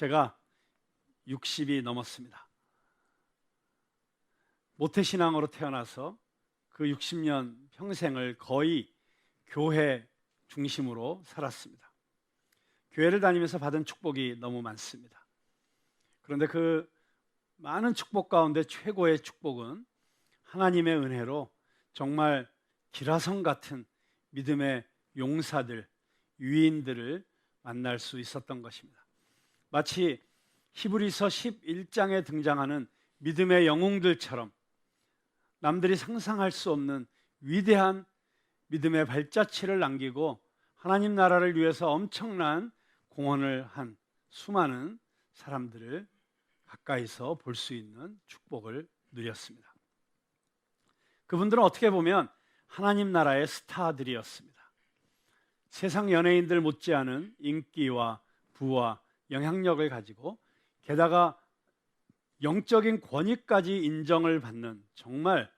제가 60이 넘었습니다. 모태신앙으로 태어나서 그 60년 평생을 거의 교회 중심으로 살았습니다. 교회를 다니면서 받은 축복이 너무 많습니다. 그런데 그 많은 축복 가운데 최고의 축복은 하나님의 은혜로 정말 기라성 같은 믿음의 용사들, 유인들을 만날 수 있었던 것입니다. 마치 히브리서 11장에 등장하는 믿음의 영웅들처럼 남들이 상상할 수 없는 위대한 믿음의 발자취를 남기고 하나님 나라를 위해서 엄청난 공헌을 한 수많은 사람들을 가까이서 볼 수 있는 축복을 누렸습니다. 그분들은 어떻게 보면 하나님 나라의 스타들이었습니다. 세상 연예인들 못지않은 인기와 부와 영향력을 가지고 게다가 영적인 권위까지 인정을 받는 정말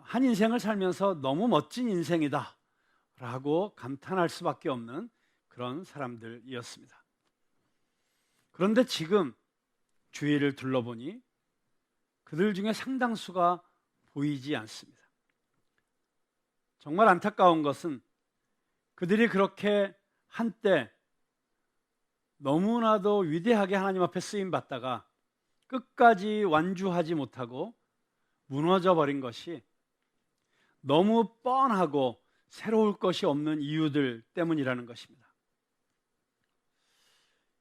한 인생을 살면서 너무 멋진 인생이다 라고 감탄할 수밖에 없는 그런 사람들이었습니다. 그런데 지금 주위를 둘러보니 그들 중에 상당수가 보이지 않습니다. 정말 안타까운 것은 그들이 그렇게 한때 너무나도 위대하게 하나님 앞에 쓰임받다가 끝까지 완주하지 못하고 무너져 버린 것이 너무 뻔하고 새로울 것이 없는 이유들 때문이라는 것입니다.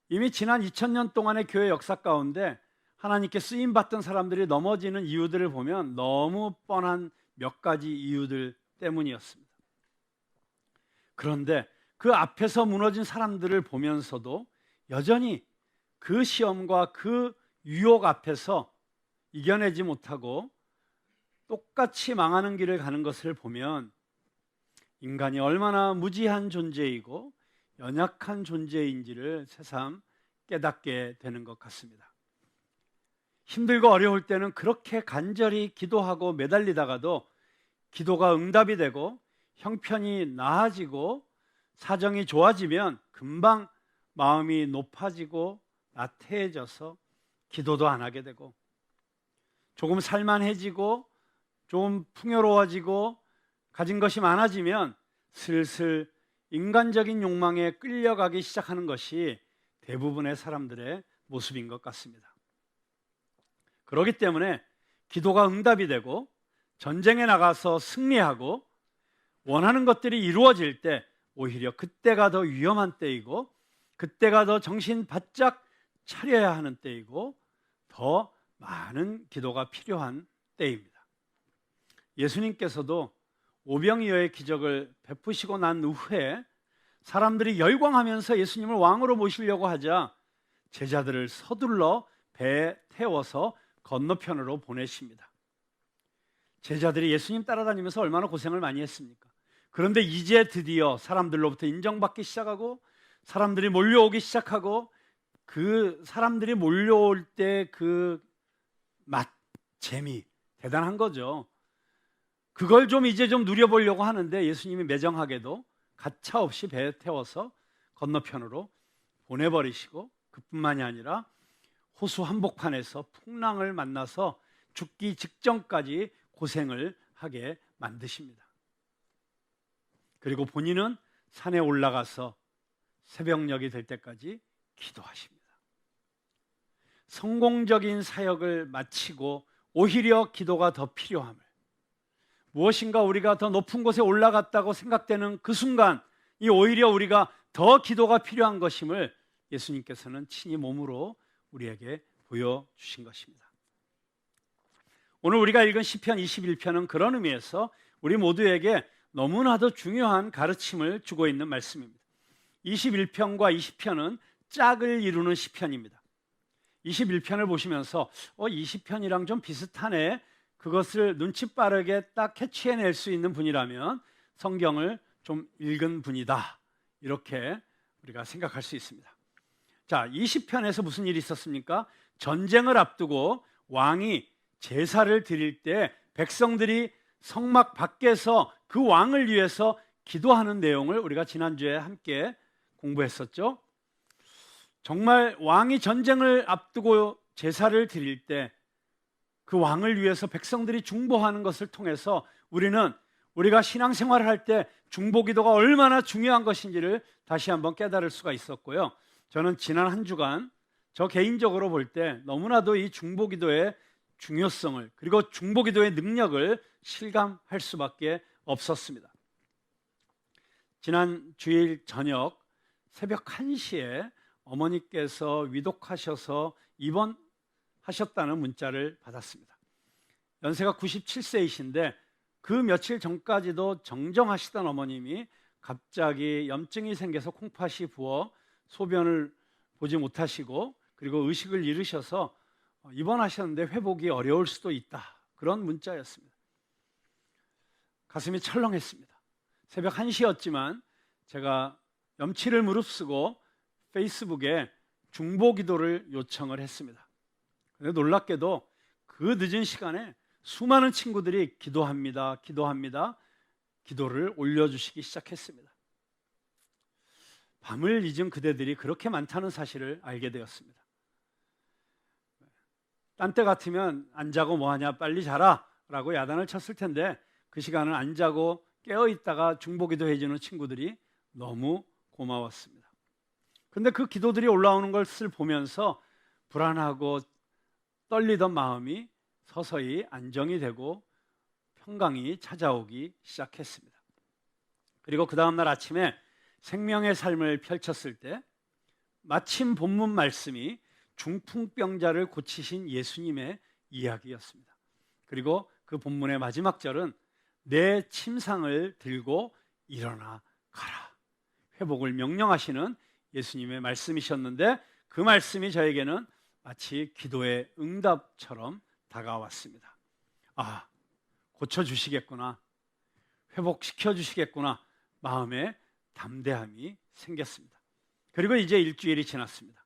이미 지난 2000년 동안의 교회 역사 가운데 하나님께 쓰임받던 사람들이 넘어지는 이유들을 보면 너무 뻔한 몇 가지 이유들 때문이었습니다. 그런데 그 앞에서 무너진 사람들을 보면서도 여전히 그 시험과 그 유혹 앞에서 이겨내지 못하고 똑같이 망하는 길을 가는 것을 보면 인간이 얼마나 무지한 존재이고 연약한 존재인지를 새삼 깨닫게 되는 것 같습니다. 힘들고 어려울 때는 그렇게 간절히 기도하고 매달리다가도 기도가 응답이 되고 형편이 나아지고 사정이 좋아지면 금방 마음이 높아지고 나태해져서 기도도 안 하게 되고 조금 살만해지고 좀 풍요로워지고 가진 것이 많아지면 슬슬 인간적인 욕망에 끌려가기 시작하는 것이 대부분의 사람들의 모습인 것 같습니다. 그렇기 때문에 기도가 응답이 되고 전쟁에 나가서 승리하고 원하는 것들이 이루어질 때 오히려 그때가 더 위험한 때이고 그때가 더 정신 바짝 차려야 하는 때이고 더 많은 기도가 필요한 때입니다. 예수님께서도 오병이어의 기적을 베푸시고 난 후에 사람들이 열광하면서 예수님을 왕으로 모시려고 하자 제자들을 서둘러 배에 태워서 건너편으로 보내십니다. 제자들이 예수님 따라다니면서 얼마나 고생을 많이 했습니까? 그런데 이제 드디어 사람들로부터 인정받기 시작하고 사람들이 몰려오기 시작하고 그 사람들이 몰려올 때 그 맛, 재미 대단한 거죠. 그걸 좀 이제 좀 누려보려고 하는데 예수님이 매정하게도 가차없이 배에 태워서 건너편으로 보내버리시고 그뿐만이 아니라 호수 한복판에서 풍랑을 만나서 죽기 직전까지 고생을 하게 만드십니다. 그리고 본인은 산에 올라가서 새벽녘이 될 때까지 기도하십니다. 성공적인 사역을 마치고 오히려 기도가 더 필요함을, 무엇인가 우리가 더 높은 곳에 올라갔다고 생각되는 그 순간 이 오히려 우리가 더 기도가 필요한 것임을 예수님께서는 친히 몸으로 우리에게 보여주신 것입니다. 오늘 우리가 읽은 시편 21편은 그런 의미에서 우리 모두에게 너무나도 중요한 가르침을 주고 있는 말씀입니다. 21편과 20편은 짝을 이루는 시편입니다. 21편을 보시면서 20편이랑 좀 비슷하네, 그것을 눈치 빠르게 딱 캐치해낼 수 있는 분이라면 성경을 좀 읽은 분이다, 이렇게 우리가 생각할 수 있습니다. 자, 20편에서 무슨 일이 있었습니까? 전쟁을 앞두고 왕이 제사를 드릴 때 백성들이 성막 밖에서 그 왕을 위해서 기도하는 내용을 우리가 지난주에 함께 공부했었죠. 정말 왕이 전쟁을 앞두고 제사를 드릴 때 그 왕을 위해서 백성들이 중보하는 것을 통해서 우리가 신앙생활을 할 때 중보기도가 얼마나 중요한 것인지를 다시 한번 깨달을 수가 있었고요. 저는 지난 한 주간 저 개인적으로 볼 때 너무나도 이 중보기도의 중요성을, 그리고 중보기도의 능력을 실감할 수밖에 없었습니다. 지난 주일 저녁 새벽 1시에 어머니께서 위독하셔서 입원하셨다는 문자를 받았습니다. 연세가 97세이신데 그 며칠 전까지도 정정하시던 어머님이 갑자기 염증이 생겨서 콩팥이 부어 소변을 보지 못하시고 그리고 의식을 잃으셔서 입원하셨는데 회복이 어려울 수도 있다, 그런 문자였습니다. 가슴이 철렁했습니다. 새벽 1시였지만 제가 염치를 무릅쓰고 페이스북에 중보기도를 요청을 했습니다. 그런데 놀랍게도 그 늦은 시간에 수많은 친구들이 기도합니다, 기도를 올려주시기 시작했습니다. 밤을 잊은 그대들이 그렇게 많다는 사실을 알게 되었습니다. 딴 때 같으면 안 자고 뭐하냐, 빨리 자라 라고 야단을 쳤을 텐데 그 시간은 안 자고 깨어있다가 중보기도 해주는 친구들이 너무 고마웠습니다. 그런데 그 기도들이 올라오는 것을 보면서 불안하고 떨리던 마음이 서서히 안정이 되고 평강이 찾아오기 시작했습니다. 그리고 그 다음날 아침에 생명의 삶을 펼쳤을 때 마침 본문 말씀이 중풍병자를 고치신 예수님의 이야기였습니다. 그리고 그 본문의 마지막 절은 내 침상을 들고 일어나 가라, 회복을 명령하시는 예수님의 말씀이셨는데 그 말씀이 저에게는 마치 기도의 응답처럼 다가왔습니다. 아, 고쳐주시겠구나, 회복시켜주시겠구나, 마음에 담대함이 생겼습니다. 그리고 이제 일주일이 지났습니다.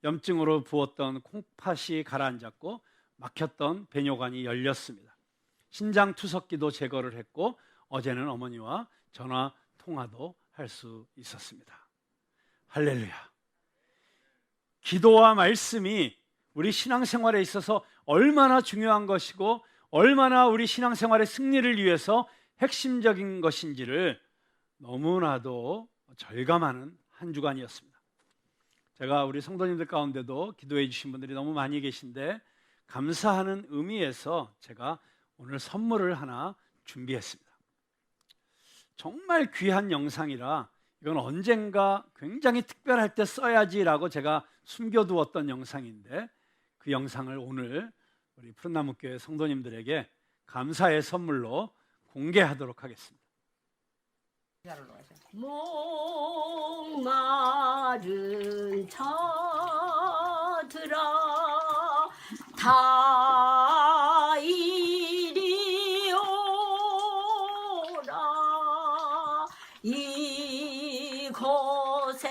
염증으로 부었던 콩팥이 가라앉았고 막혔던 배뇨관이 열렸습니다. 신장투석기도 제거를 했고 어제는 어머니와 전화 통화도 할 수 있었습니다. 할렐루야. 기도와 말씀이 우리 신앙생활에 있어서 얼마나 중요한 것이고 얼마나 우리 신앙생활의 승리를 위해서 핵심적인 것인지를 너무나도 절감하는 한 주간이었습니다. 제가 우리 성도님들 가운데도 기도해 주신 분들이 너무 많이 계신데 감사하는 의미에서 제가 오늘 선물을 하나 준비했습니다. 정말 귀한 영상이라 이건 언젠가 굉장히 특별할 때 써야지라고 제가 숨겨두었던 영상인데 그 영상을 오늘 우리 푸른나무교회 성도님들에게 감사의 선물로 공개하도록 하겠습니다. 목마른 자들아 다 이리 오라, 이곳에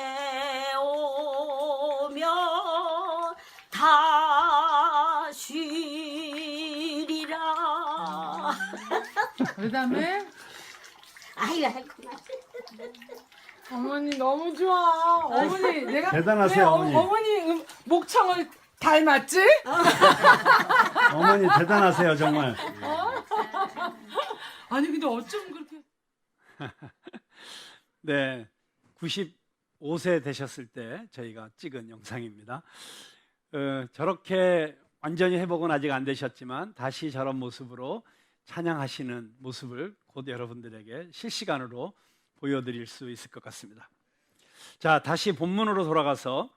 오면 다 쉬리라. 그 다음에 아이고 아이고. 어머니 너무 좋아. 어머니 내가 대단하세요, 내 어머니. 어머니 목청을 닮았지? 어머니 대단하세요, 정말. 아니 근데 어쩜 그렇게 네, 95세 되셨을 때 저희가 찍은 영상입니다. 저렇게 완전히 회복은 아직 안 되셨지만 다시 저런 모습으로 찬양하시는 모습을 곧 여러분들에게 실시간으로 보여드릴 수 있을 것 같습니다. 자, 다시 본문으로 돌아가서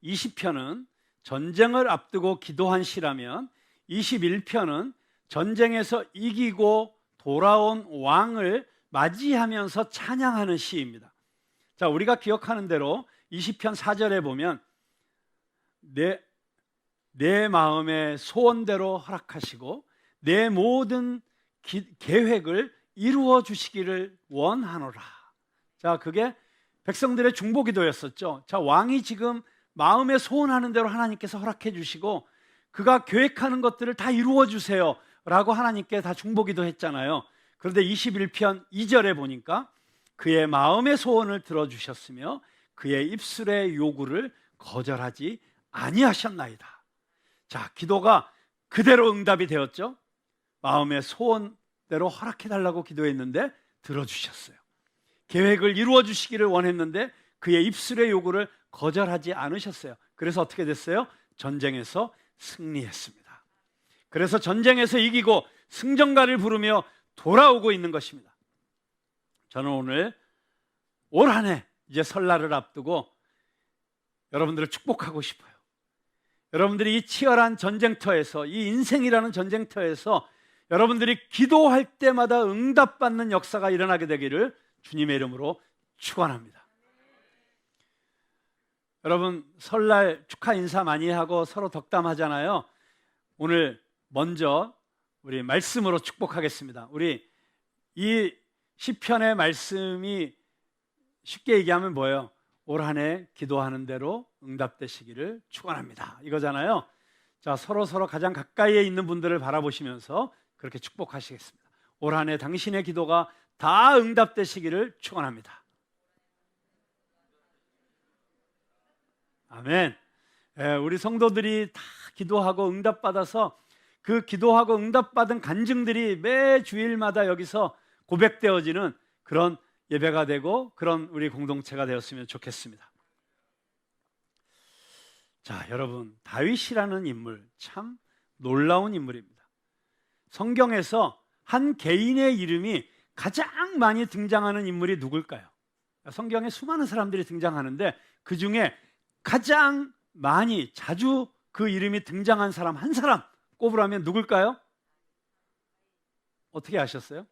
20편은 전쟁을 앞두고 기도한 시라면 21편은 전쟁에서 이기고 돌아온 왕을 맞이하면서 찬양하는 시입니다. 자, 우리가 기억하는 대로 20편 4절에 보면 내 마음의 소원대로 허락하시고 내 모든 계획을 이루어 주시기를 원하노라. 자, 그게 백성들의 중보기도였었죠. 자, 왕이 지금 마음에 소원하는 대로 하나님께서 허락해 주시고 그가 계획하는 것들을 다 이루어 주세요 라고 하나님께 다 중보기도 했잖아요. 그런데 21편 2절에 보니까 그의 마음의 소원을 들어주셨으며 그의 입술의 요구를 거절하지 아니하셨나이다. 자, 기도가 그대로 응답이 되었죠. 마음의 소원대로 허락해달라고 기도했는데 들어주셨어요. 계획을 이루어 주시기를 원했는데 그의 입술의 요구를 거절하지 않으셨어요. 그래서 어떻게 됐어요? 전쟁에서 승리했습니다. 그래서 전쟁에서 이기고 승전가를 부르며 돌아오고 있는 것입니다. 저는 오늘 올 한 해 이제 설날을 앞두고 여러분들을 축복하고 싶어요. 여러분들이 이 치열한 전쟁터에서, 이 인생이라는 전쟁터에서 여러분들이 기도할 때마다 응답받는 역사가 일어나게 되기를 주님의 이름으로 축원합니다. 여러분, 설날 축하 인사 많이 하고 서로 덕담하잖아요. 오늘 먼저 우리 말씀으로 축복하겠습니다. 우리 이 시편의 말씀이 쉽게 얘기하면 뭐예요? 올 한 해 기도하는 대로 응답되시기를 축원합니다, 이거잖아요. 자, 서로 가장 가까이에 있는 분들을 바라보시면서 그렇게 축복하시겠습니다. 올 한 해 당신의 기도가 다 응답되시기를 축원합니다. 아멘. 우리 성도들이 다 기도하고 응답받아서 그 기도하고 응답받은 간증들이 매 주일마다 여기서 고백되어지는 그런 예배가 되고 그런 우리 공동체가 되었으면 좋겠습니다. 자, 여러분, 다윗이라는 인물 참 놀라운 인물입니다. 성경에서 한 개인의 이름이 가장 많이 등장하는 인물이 누굴까요? 성경에 수많은 사람들이 등장하는데 그 중에 가장 많이 자주 그 이름이 등장한 사람 한 사람 꼽으라면 누굴까요? 어떻게 아셨어요?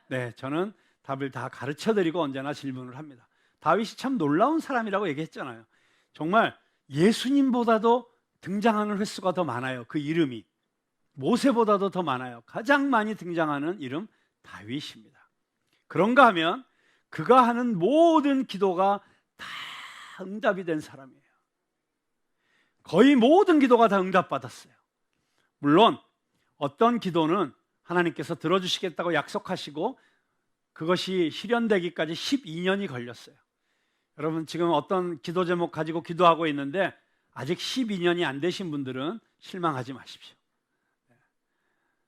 네, 저는 답을 다 가르쳐드리고 언제나 질문을 합니다. 다윗이 참 놀라운 사람이라고 얘기했잖아요. 정말 예수님보다도 등장하는 횟수가 더 많아요. 그 이름이 모세보다도 더 많아요. 가장 많이 등장하는 이름 다윗입니다. 그런가 하면 그가 하는 모든 기도가 다 응답이 된 사람이에요. 거의 모든 기도가 다 응답받았어요. 물론 어떤 기도는 하나님께서 들어주시겠다고 약속하시고 그것이 실현되기까지 12년이 걸렸어요. 여러분, 지금 어떤 기도 제목 가지고 기도하고 있는데 아직 12년이 안 되신 분들은 실망하지 마십시오.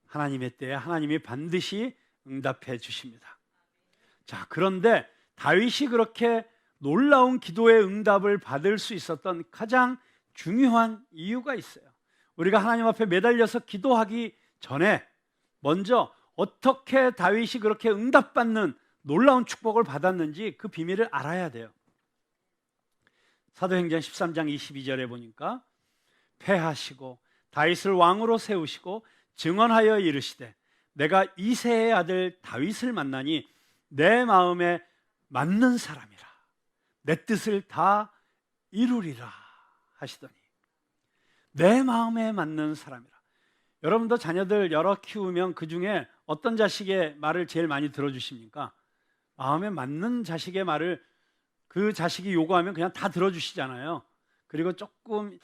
하나님의 때에 하나님이 반드시 응답해 주십니다. 자, 그런데 다윗이 그렇게 놀라운 기도의 응답을 받을 수 있었던 가장 중요한 이유가 있어요. 우리가 하나님 앞에 매달려서 기도하기 전에 먼저 어떻게 다윗이 그렇게 응답받는 놀라운 축복을 받았는지 그 비밀을 알아야 돼요. 사도행전 13장 22절에 보니까 패하시고 다윗을 왕으로 세우시고 증언하여 이르시되 내가 이새의 아들 다윗을 만나니 내 마음에 맞는 사람이라 내 뜻을 다 이루리라 하시더니 내 마음에 맞는 사람이라. 여러분도 자녀들 여러 키우면 그 중에 어떤 자식의 말을 제일 많이 들어주십니까? 마음에 맞는 자식의 말을 그 자식이 요구하면 그냥 다 들어주시잖아요. 그리고 조금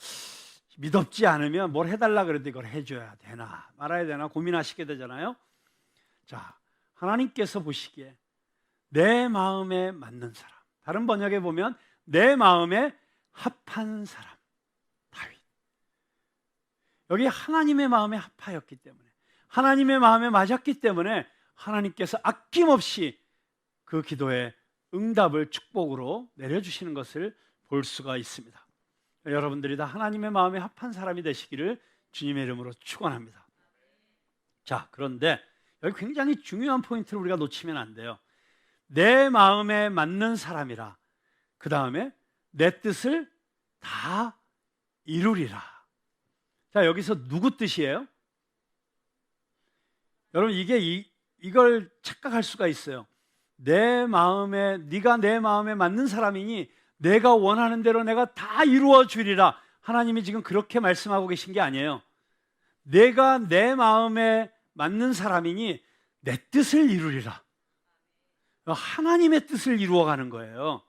미덥지 않으면 뭘 해달라 그래도 이걸 해줘야 되나 말아야 되나 고민하시게 되잖아요. 자, 하나님께서 보시기에 내 마음에 맞는 사람, 다른 번역에 보면 내 마음에 합한 사람 다윗. 여기 하나님의 마음에 합하였기 때문에, 하나님의 마음에 맞았기 때문에 하나님께서 아낌없이 그 기도에 응답을 축복으로 내려주시는 것을 볼 수가 있습니다. 여러분들이 다 하나님의 마음에 합한 사람이 되시기를 주님의 이름으로 축원합니다. 자, 그런데 여기 굉장히 중요한 포인트를 우리가 놓치면 안 돼요. 내 마음에 맞는 사람이라, 그 다음에 내 뜻을 다 이루리라. 자, 여기서 누구 뜻이에요? 여러분, 이걸 착각할 수가 있어요. 내 마음에, 네가 내 마음에 맞는 사람이니 내가 원하는 대로 내가 다 이루어 주리라. 하나님이 지금 그렇게 말씀하고 계신 게 아니에요. 내가 내 마음에 맞는 사람이니 내 뜻을 이루리라. 하나님의 뜻을 이루어가는 거예요.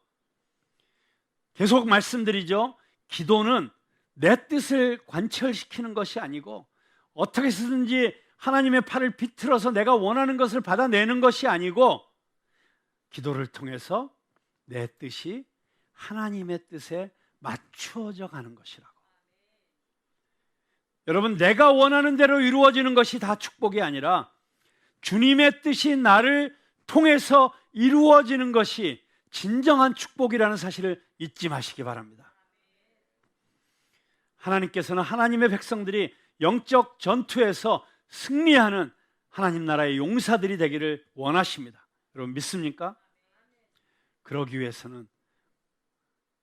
계속 말씀드리죠. 기도는 내 뜻을 관철시키는 것이 아니고 어떻게 해서든지 하나님의 팔을 비틀어서 내가 원하는 것을 받아내는 것이 아니고 기도를 통해서 내 뜻이 하나님의 뜻에 맞추어져 가는 것이라고. 여러분, 내가 원하는 대로 이루어지는 것이 다 축복이 아니라 주님의 뜻이 나를 통해서 이루어지는 것이 진정한 축복이라는 사실을 잊지 마시기 바랍니다. 하나님께서는 하나님의 백성들이 영적 전투에서 승리하는 하나님 나라의 용사들이 되기를 원하십니다. 여러분 믿습니까? 그러기 위해서는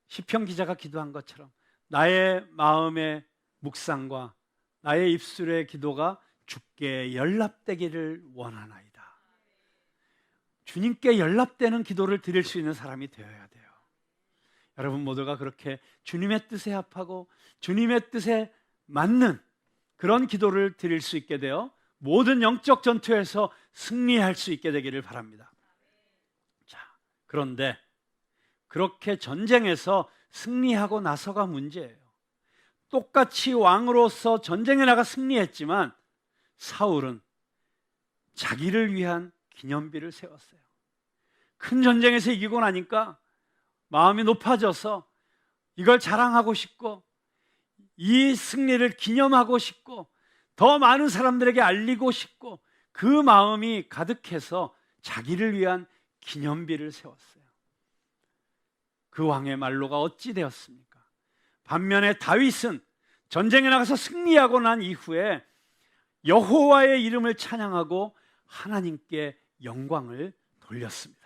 시편 기자가 기도한 것처럼 나의 마음의 묵상과 나의 입술의 기도가 주께 연락되기를 원하나이다. 주님께 연락되는 기도를 드릴 수 있는 사람이 되어야 돼요. 여러분 모두가 그렇게 주님의 뜻에 합하고 주님의 뜻에 맞는 그런 기도를 드릴 수 있게 되어 모든 영적 전투에서 승리할 수 있게 되기를 바랍니다. 자, 그런데 그렇게 전쟁에서 승리하고 나서가 문제예요. 똑같이 왕으로서 전쟁에 나가 승리했지만 사울은 자기를 위한 기념비를 세웠어요. 큰 전쟁에서 이기고 나니까 마음이 높아져서 이걸 자랑하고 싶고 이 승리를 기념하고 싶고 더 많은 사람들에게 알리고 싶고 그 마음이 가득해서 자기를 위한 기념비를 세웠어요. 그 왕의 말로가 어찌 되었습니까? 반면에 다윗은 전쟁에 나가서 승리하고 난 이후에 여호와의 이름을 찬양하고 하나님께 영광을 돌렸습니다.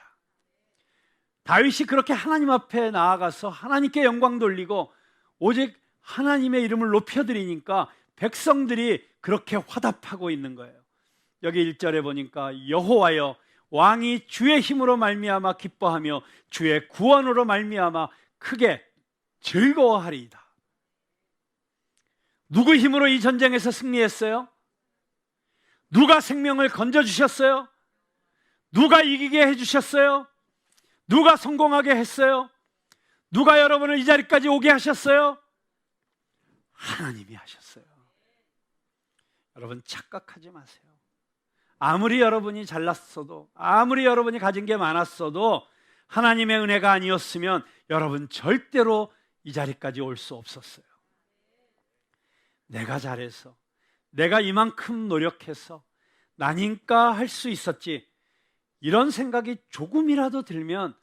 다윗이 그렇게 하나님 앞에 나아가서 하나님께 영광 돌리고 오직 하나님의 이름을 높여드리니까 백성들이 그렇게 화답하고 있는 거예요. 여기 1절에 보니까 여호와여 왕이 주의 힘으로 말미암아 기뻐하며 주의 구원으로 말미암아 크게 즐거워하리이다. 누구 힘으로 이 전쟁에서 승리했어요? 누가 생명을 건져주셨어요? 누가 이기게 해주셨어요? 누가 성공하게 했어요? 누가 여러분을 이 자리까지 오게 하셨어요? 하나님이 하셨어요. 여러분 착각하지 마세요. 아무리 여러분이 잘났어도 아무리 여러분이 가진 게 많았어도 하나님의 은혜가 아니었으면 여러분 절대로 이 자리까지 올 수 없었어요. 내가 잘해서 내가 이만큼 노력해서 나니까 할 수 있었지 이런 생각이 조금이라도 들면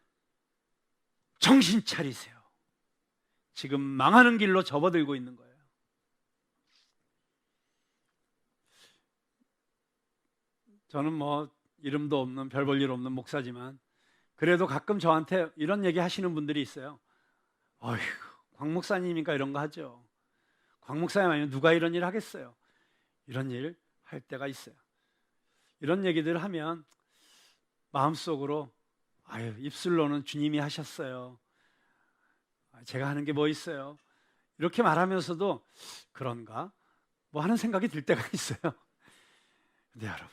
정신 차리세요. 지금 망하는 길로 접어들고 있는 거예요. 저는 뭐 이름도 없는 별 볼 일 없는 목사지만 그래도 가끔 저한테 이런 얘기 하시는 분들이 있어요. 어휴, 광 목사님이니까 이런 거 하죠. 광 목사님 아니면 누가 이런 일 하겠어요. 이런 일 할 때가 있어요. 이런 얘기들 하면 마음속으로 아유, 입술로는 주님이 하셨어요. 제가 하는 게 뭐 있어요. 이렇게 말하면서도 그런가? 뭐 하는 생각이 들 때가 있어요. 근데 여러분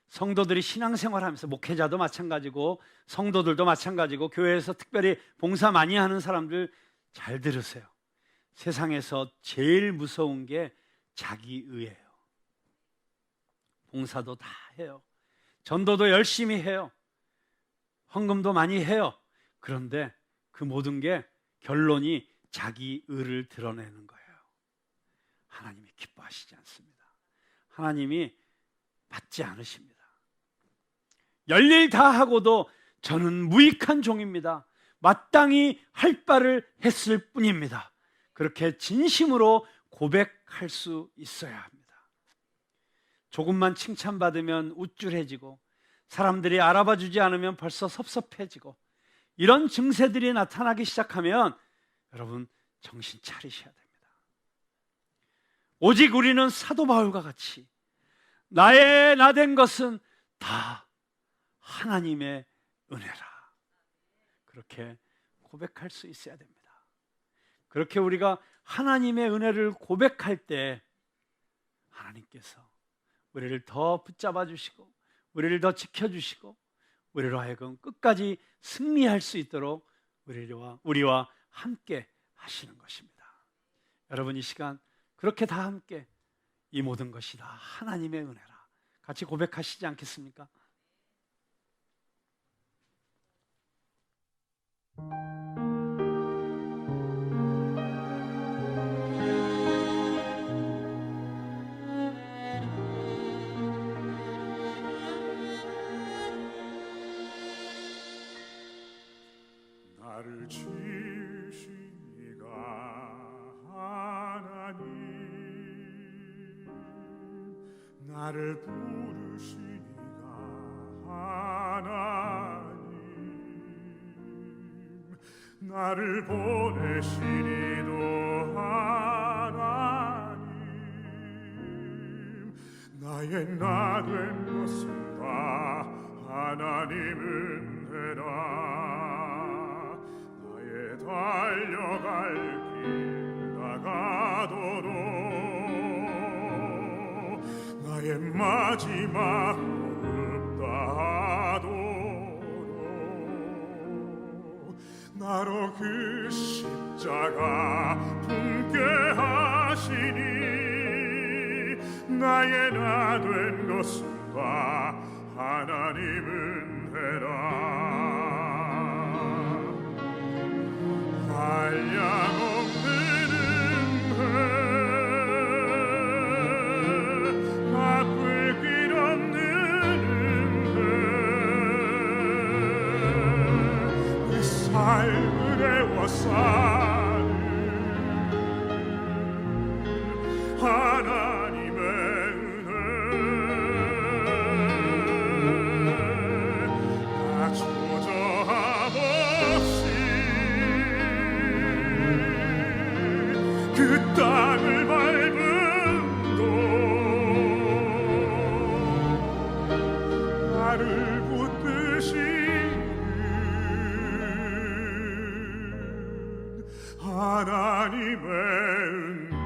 성도들이 신앙생활하면서 목회자도 마찬가지고 성도들도 마찬가지고 교회에서 특별히 봉사 많이 하는 사람들 잘 들으세요. 세상에서 제일 무서운 게 자기의예요. 봉사도 다 해요. 전도도 열심히 해요. 헌금도 많이 해요. 그런데 그 모든 게 결론이 자기의를 드러내는 거예요. 하나님이 기뻐하시지 않습니다. 하나님이 받지 않으십니다. 열일 다 하고도 저는 무익한 종입니다. 마땅히 할 바를 했을 뿐입니다. 그렇게 진심으로 고백할 수 있어야 합니다. 조금만 칭찬받으면 우쭐해지고 사람들이 알아봐 주지 않으면 벌써 섭섭해지고 이런 증세들이 나타나기 시작하면 여러분 정신 차리셔야 됩니다. 오직 우리는 사도 바울과 같이 나의 나된 것은 다 하나님의 은혜라 그렇게 고백할 수 있어야 됩니다. 그렇게 우리가 하나님의 은혜를 고백할 때 하나님께서 우리를 더 붙잡아 주시고 우리를 더 지켜주시고 우리로 하여금 끝까지 승리할 수 있도록 우리와 함께 하시는 것입니다. 여러분 이 시간 그렇게 다 함께 이 모든 것이 다 하나님의 은혜라 같이 고백하시지 않겠습니까? 나를 부르시니가 하나님, 나를 보내시니도 하나님, 나의 나 된 것은 다 하나님 은혜라. 나의 달려갈 길 나가도록 나의 마지막 호흡 다하도록 나로 그 십자가 품게 하시니 나의 나 된 것은 다 하나님 은혜라. 한량없는 은혜, 갚을 길 없는 은혜, 내 삶을 애워 사는 하나님의 은혜. 나 조저함 없이 그 땅을 밟음도 나를 붙드시는 하나님의 은혜.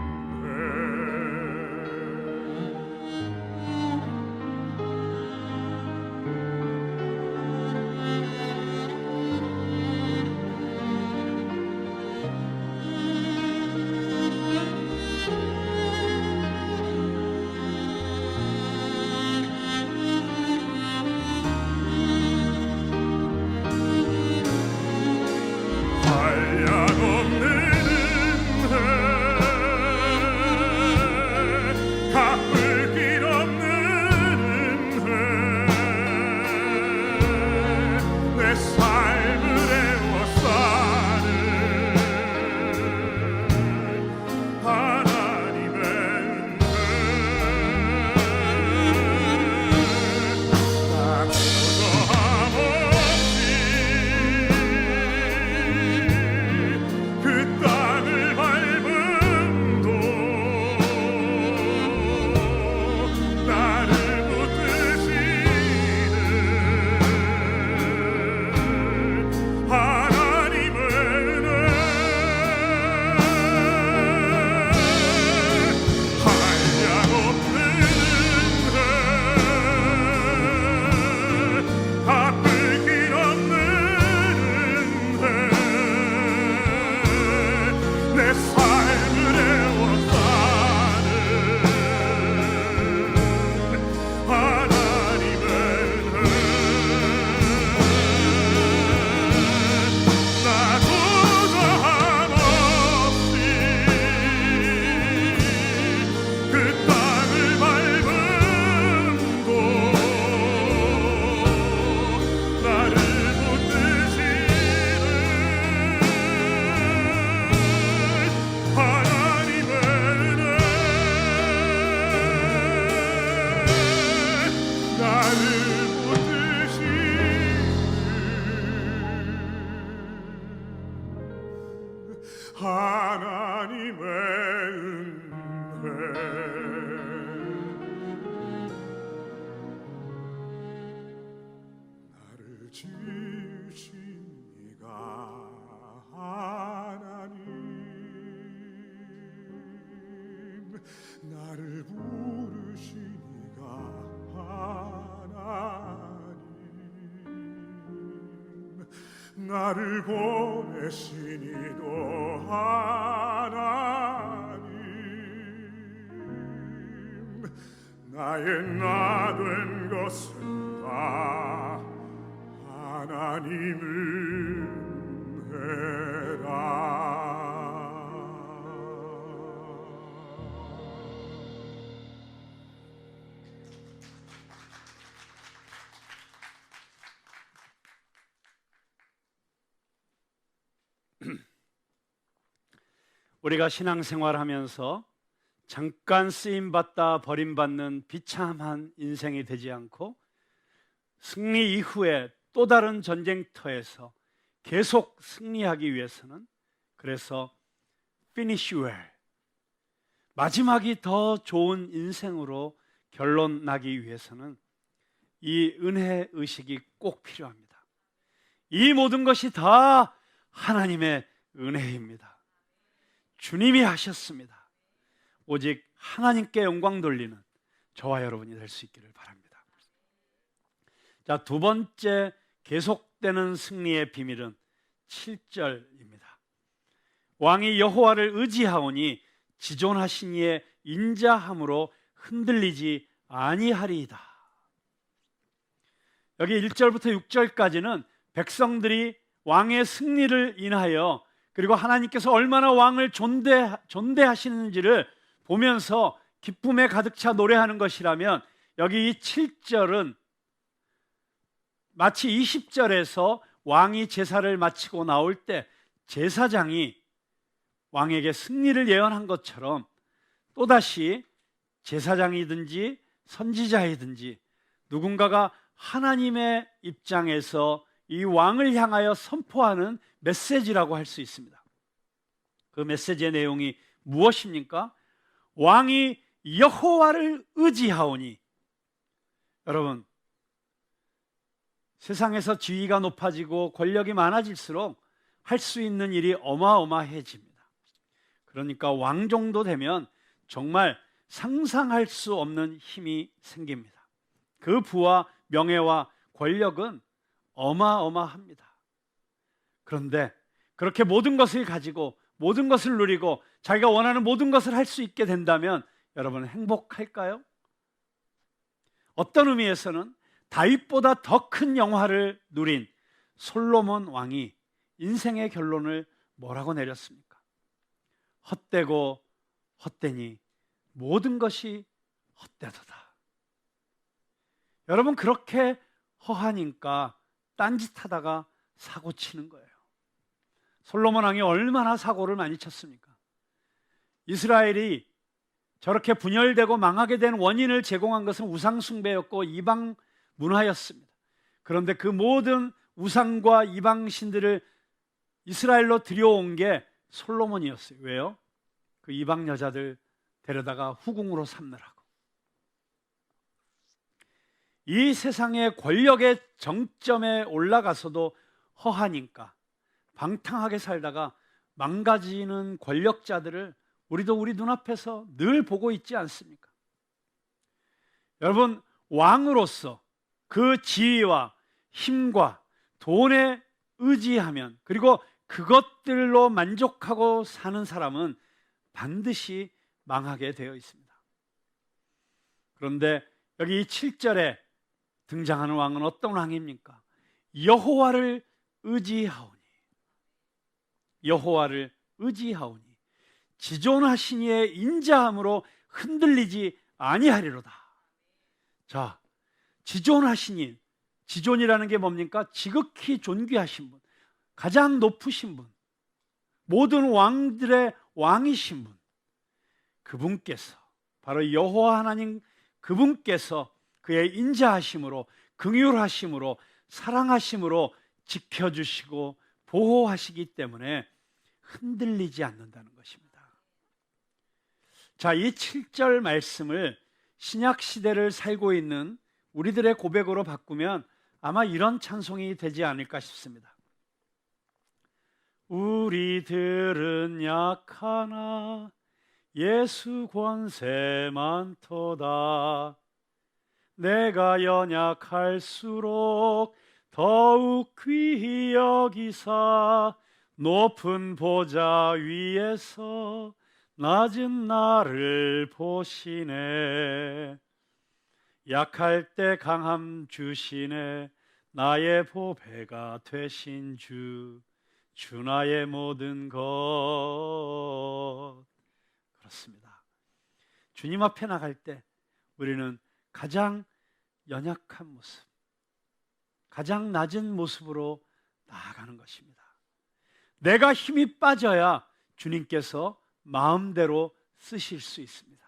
한량없는 은혜, 갚을 길 없는 은혜, 내 삶을 애워 사는 하나님의 은혜. 나 조저함 없이 그 땅을 밟음도 나를 붙드시는 하나님의 은혜. 한량없는 은혜, 갚을 길 없는 은혜, 내 삶을 애워 사는 하나님의 은혜. 나 조저함 없이 그 땅을 밟음도 나를 붙드시는 하나님의 은혜. 나를 붙드시는 하나님의 은혜. 나를 지으신 이가 하나님, 나를 부르신 이가 하나님, 나를 보내신 이도 하나님, 나의 나 된 것은 다 하나님 은혜라. 우리가 신앙생활하면서 잠깐 쓰임받다 버림받는 비참한 인생이 되지 않고 승리 이후에 또 다른 전쟁터에서 계속 승리하기 위해서는, 그래서 finish well, 마지막이 더 좋은 인생으로 결론 나기 위해서는 이 은혜 의식이 꼭 필요합니다. 이 모든 것이 다 하나님의 은혜입니다. 주님이 하셨습니다. 오직 하나님께 영광 돌리는 저와 여러분이 될 수 있기를 바랍니다. 자, 두 번째 계속되는 승리의 비밀은 7절입니다. 왕이 여호와를 의지하오니 지존하신 이의 인자함으로 흔들리지 아니하리이다. 여기 1절부터 6절까지는 백성들이 왕의 승리를 인하여, 그리고 하나님께서 얼마나 왕을 존대하시는지를 보면서 기쁨에 가득 차 노래하는 것이라면, 여기 이 7절은 마치 20절에서 왕이 제사를 마치고 나올 때 제사장이 왕에게 승리를 예언한 것처럼 또다시 제사장이든지 선지자이든지 누군가가 하나님의 입장에서 이 왕을 향하여 선포하는 메시지라고 할 수 있습니다. 그 메시지의 내용이 무엇입니까? 왕이 여호와를 의지하오니. 여러분, 세상에서 지위가 높아지고 권력이 많아질수록 할 수 있는 일이 어마어마해집니다. 그러니까 왕 정도 되면 정말 상상할 수 없는 힘이 생깁니다. 그 부와 명예와 권력은 어마어마합니다. 그런데 그렇게 모든 것을 가지고 모든 것을 누리고 자기가 원하는 모든 것을 할 수 있게 된다면 여러분 행복할까요? 어떤 의미에서는 다윗보다 더 큰 영화를 누린 솔로몬 왕이 인생의 결론을 뭐라고 내렸습니까? 헛되고 헛되니 모든 것이 헛되도다. 여러분, 그렇게 허하니까 딴짓하다가 사고 치는 거예요. 솔로몬 왕이 얼마나 사고를 많이 쳤습니까? 이스라엘이 저렇게 분열되고 망하게 된 원인을 제공한 것은 우상 숭배였고 이방 문화였습니다. 그런데 그 모든 우상과 이방 신들을 이스라엘로 들여온 게 솔로몬이었어요. 왜요? 그 이방 여자들 데려다가 후궁으로 삼느라고. 이 세상의 권력의 정점에 올라가서도 허하니까 방탕하게 살다가 망가지는 권력자들을 우리도 우리 눈앞에서 늘 보고 있지 않습니까? 여러분, 왕으로서 그 지위와 힘과 돈에 의지하면, 그리고 그것들로 만족하고 사는 사람은 반드시 망하게 되어 있습니다. 그런데 여기 7절에 등장하는 왕은 어떤 왕입니까? 여호와를 의지하오니. 여호와를 의지하오니 지존하신 이의 인자함으로 흔들리지 아니하리로다. 자, 지존하신 이, 지존이라는 게 뭡니까? 지극히 존귀하신 분, 가장 높으신 분, 모든 왕들의 왕이신 분, 그분께서, 바로 여호와 하나님 그분께서 그의 인자하심으로, 긍휼하심으로, 사랑하심으로 지켜주시고 보호하시기 때문에 흔들리지 않는다는 것입니다. 자, 이 7절 말씀을 신약 시대를 살고 있는 우리들의 고백으로 바꾸면 아마 이런 찬송이 되지 않을까 싶습니다. 우리들은 약하나 예수 권세 많도다. 내가 연약할수록 더욱 귀히 여기사 높은 보좌 위에서 낮은 나를 보시네. 약할 때 강함 주시네. 나의 보배가 되신 주 나의 모든 것. 그렇습니다. 주님 앞에 나갈 때 우리는 가장 연약한 모습, 가장 낮은 모습으로 나아가는 것입니다. 내가 힘이 빠져야 주님께서 마음대로 쓰실 수 있습니다.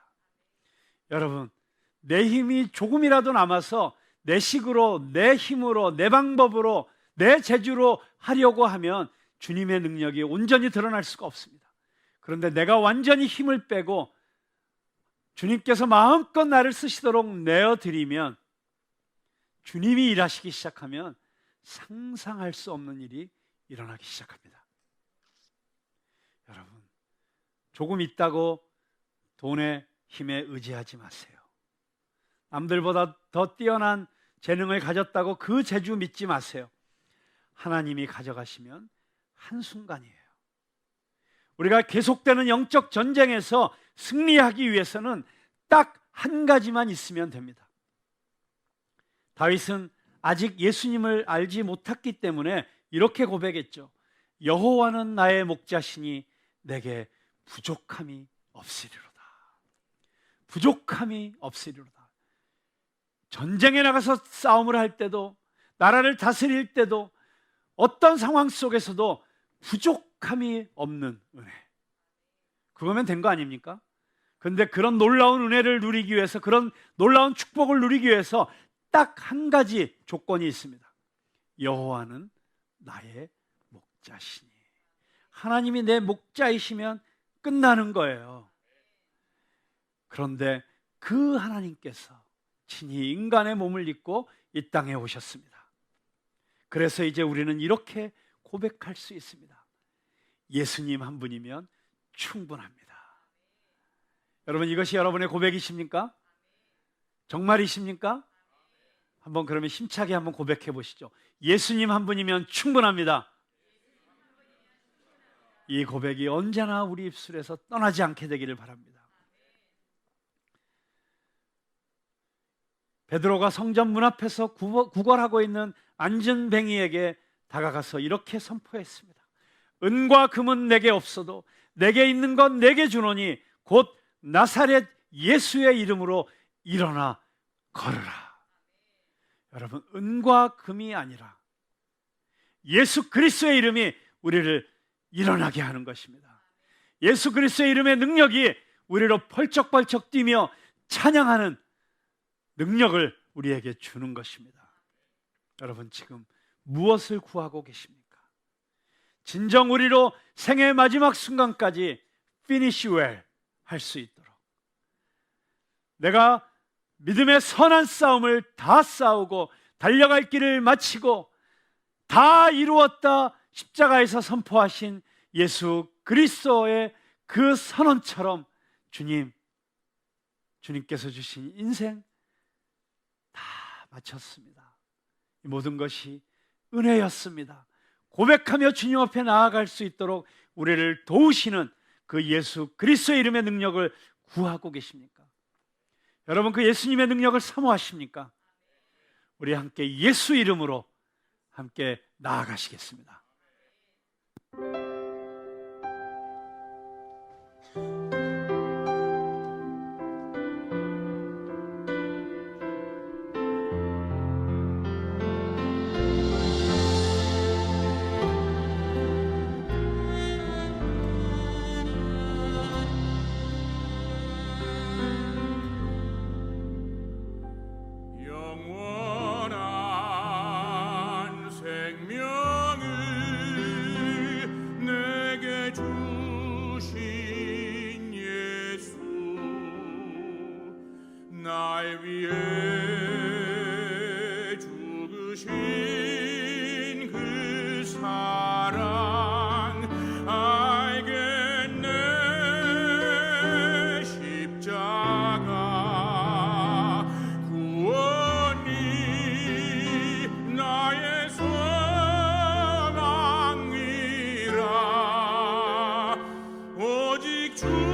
여러분, 내 힘이 조금이라도 남아서 내 식으로, 내 힘으로, 내 방법으로, 내 재주로 하려고 하면 주님의 능력이 온전히 드러날 수가 없습니다. 그런데 내가 완전히 힘을 빼고 주님께서 마음껏 나를 쓰시도록 내어드리면, 주님이 일하시기 시작하면 상상할 수 없는 일이 일어나기 시작합니다. 여러분, 조금 있다고 돈의 힘에 의지하지 마세요. 남들보다 더 뛰어난 재능을 가졌다고 그 재주 믿지 마세요. 하나님이 가져가시면 한순간이에요. 우리가 계속되는 영적 전쟁에서 승리하기 위해서는 딱 한 가지만 있으면 됩니다. 다윗은 아직 예수님을 알지 못했기 때문에 이렇게 고백했죠. 여호와는 나의 목자시니 내게 부족함이 없으리로다. 부족함이 없으리로다. 전쟁에 나가서 싸움을 할 때도, 나라를 다스릴 때도, 어떤 상황 속에서도 부족함이 없는 은혜, 그거면 된 거 아닙니까? 그런데 그런 놀라운 은혜를 누리기 위해서, 그런 놀라운 축복을 누리기 위해서 딱 한 가지 조건이 있습니다. 여호와는 나의 목자시니. 하나님이 내 목자이시면 끝나는 거예요. 그런데 그 하나님께서 친히 인간의 몸을 입고 이 땅에 오셨습니다. 그래서 이제 우리는 이렇게 고백할 수 있습니다. 예수님 한 분이면 충분합니다. 여러분, 이것이 여러분의 고백이십니까? 정말이십니까? 한번 그러면 힘차게 한번 고백해 보시죠. 예수님 한 분이면 충분합니다. 이 고백이 언제나 우리 입술에서 떠나지 않게 되기를 바랍니다. 베드로가 성전 문 앞에서 구걸하고 있는 안전뱅이에게 다가가서 이렇게 선포했습니다. 은과 금은 내게 없어도 내게 있는 건 내게 주노니 곧 나사렛 예수의 이름으로 일어나 걸으라. 여러분, 은과 금이 아니라 예수 그리스도의 이름이 우리를 일어나게 하는 것입니다. 예수 그리스도의 이름의 능력이 우리로 펄쩍펄쩍 뛰며 찬양하는 능력을 우리에게 주는 것입니다. 여러분, 지금 무엇을 구하고 계십니까? 진정 우리로 생의 마지막 순간까지 finish well 할 수 있도록, 내가 믿음의 선한 싸움을 다 싸우고 달려갈 길을 마치고 다 이루었다 십자가에서 선포하신 예수 그리스도의 그 선언처럼 주님께서 주신 인생 다 마쳤습니다. 이 모든 것이 은혜였습니다. 고백하며 주님 앞에 나아갈 수 있도록 우리를 도우시는 그 예수 그리스도의 이름의 능력을 구하고 계십니까? 여러분, 그 예수님의 능력을 사모하십니까? 우리 함께 예수 이름으로 함께 나아가시겠습니다. 영원한 생명을 내게 주신 예수, 날 위해 죽으신 그 사랑 알겠네. 십자가 구원이 나의 소망이라. 오직 주님만을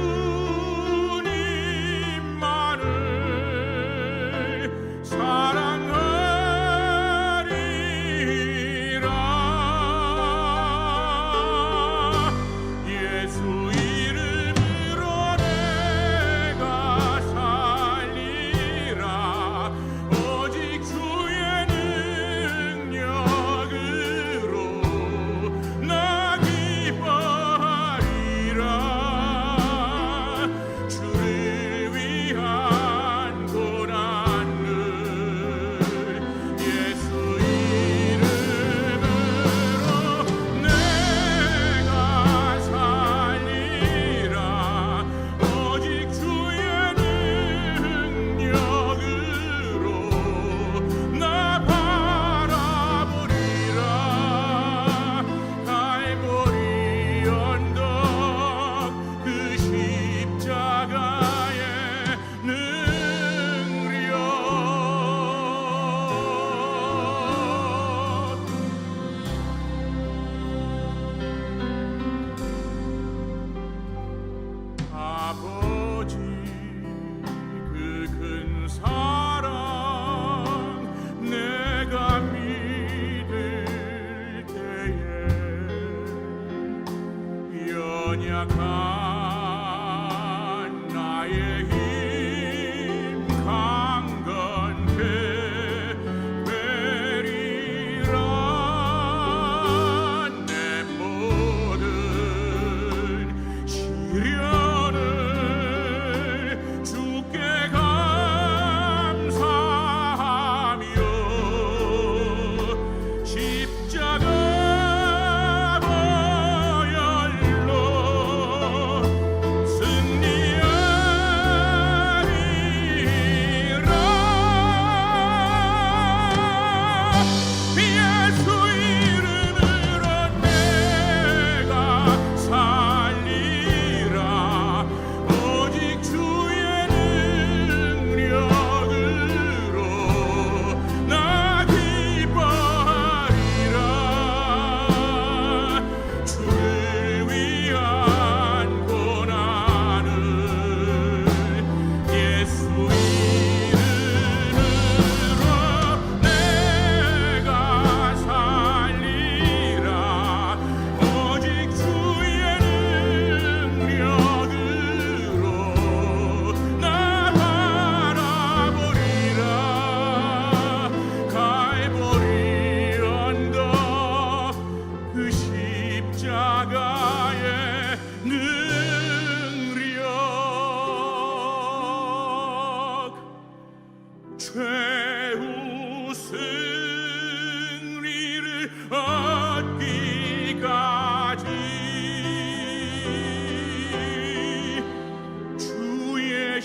최후 승리를 얻기까지 주의